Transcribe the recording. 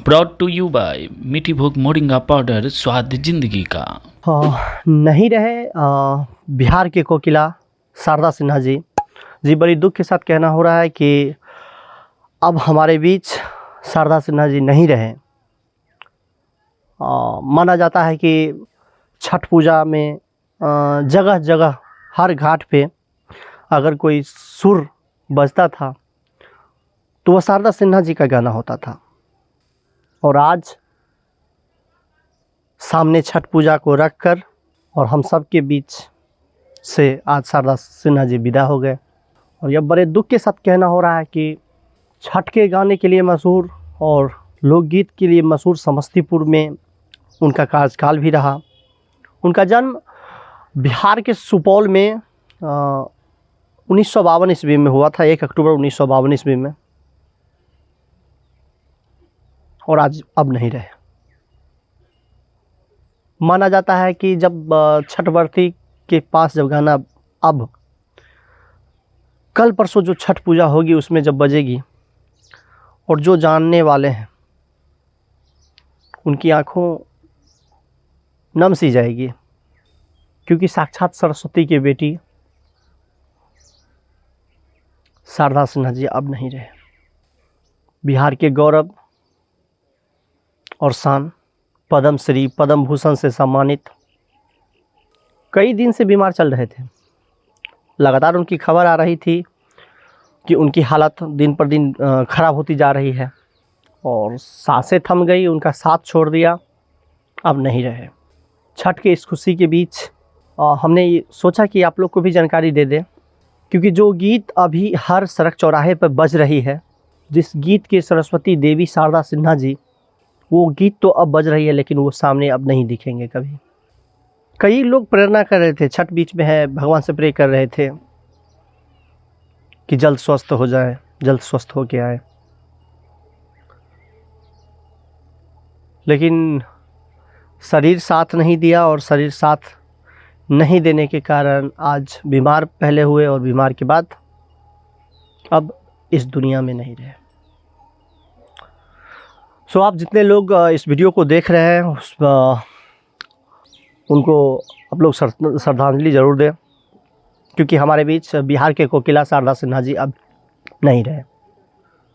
Brought to you bye मीठी भोग moringa powder, स्वाद जिंदगी का। नहीं रहे बिहार के कोकिला शारदा सिन्हा जी। बड़ी दुख के साथ कहना हो रहा है कि अब हमारे बीच शारदा सिन्हा जी नहीं रहे। माना जाता है कि छठ पूजा में जगह जगह हर घाट पे अगर कोई सुर बजता था तो वह शारदा सिन्हा जी का गाना होता था। और आज सामने छठ पूजा को रखकर और हम सब के बीच से आज शारदा सिन्हा जी विदा हो गए। और यह बड़े दुख के साथ कहना हो रहा है कि छठ के गाने के लिए मशहूर और लोकगीत के लिए मशहूर समस्तीपुर में उनका कार्यकाल भी रहा। उनका जन्म बिहार के सुपौल में 1952 ईस्वी में हुआ था, 1 अक्टूबर 1952 ईस्वी में। और आज अब नहीं रहे। माना जाता है कि जब छठवर्ती के पास जब गाना अब कल परसों जो छठ पूजा होगी उसमें जब बजेगी और जो जानने वाले हैं उनकी आंखों नम सी जाएगी, क्योंकि साक्षात सरस्वती की बेटी शारदा सिन्हा जी अब नहीं रहे। बिहार के गौरव और शान, पद्म श्री पद्म भूषण से सम्मानित, कई दिन से बीमार चल रहे थे। लगातार उनकी खबर आ रही थी कि उनकी हालत दिन पर दिन खराब होती जा रही है और सांसें थम गई, उनका साथ छोड़ दिया, अब नहीं रहे। छठ के इस खुशी के बीच हमने ये सोचा कि आप लोग को भी जानकारी दे दें, क्योंकि जो गीत अभी हर सड़क चौराहे पर बज रही है, जिस गीत के सरस्वती देवी शारदा सिन्हा जी, वो गीत तो अब बज रही है लेकिन वो सामने अब नहीं दिखेंगे कभी। कई लोग प्रेरणा कर रहे थे, छठ बीच में है, भगवान से प्रे कर रहे थे कि जल्द स्वस्थ हो जाए, जल्द स्वस्थ हो के आए। लेकिन शरीर साथ नहीं दिया और शरीर साथ नहीं देने के कारण आज बीमार पहले हुए और बीमार के बाद अब इस दुनिया में नहीं रहे। सो आप जितने लोग इस वीडियो को देख रहे हैं उनको आप लोग श्रद्धांजलि ज़रूर दें, क्योंकि हमारे बीच बिहार के कोकिला शारदा सिन्हा जी अब नहीं रहे।